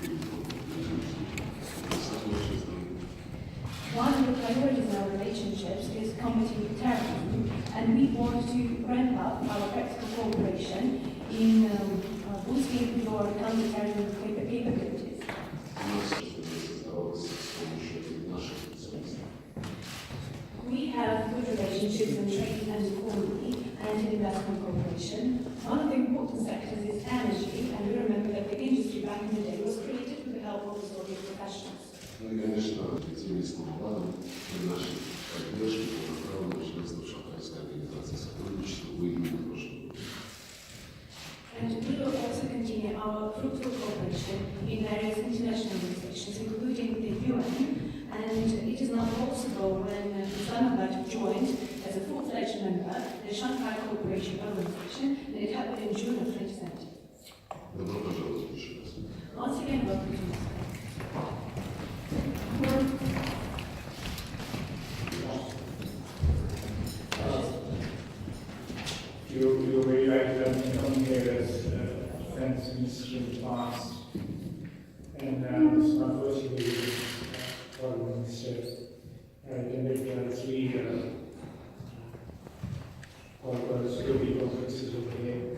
One of the priorities in our relationships is combating terrorism, and we want to ramp up our practical cooperation in boosting your counter-terrorism capabilities. We have good relationships in trade and economy and in investment cooperation. One of the important sectors is energy, and we remember that the industry back in the day was created with the help of the Soviet professionals. Ну и, конечно, специалистским планом при нашей поддержке полноправного членства в Шанхайской организации сотрудничества выявлено прошлого. And we will also continue our fruitful cooperation in various international organizations, including the UN. And it is not possible when Islamabad joined as a full-fledged member the Shanghai Cooperation Organization, and it happened in June of 2017. Добро пожаловать еще раз. Once again, welcome to Moscow. You're very right that we come here as friends in the past. And it's my first year as foreign minister. I attended three security conferences over here.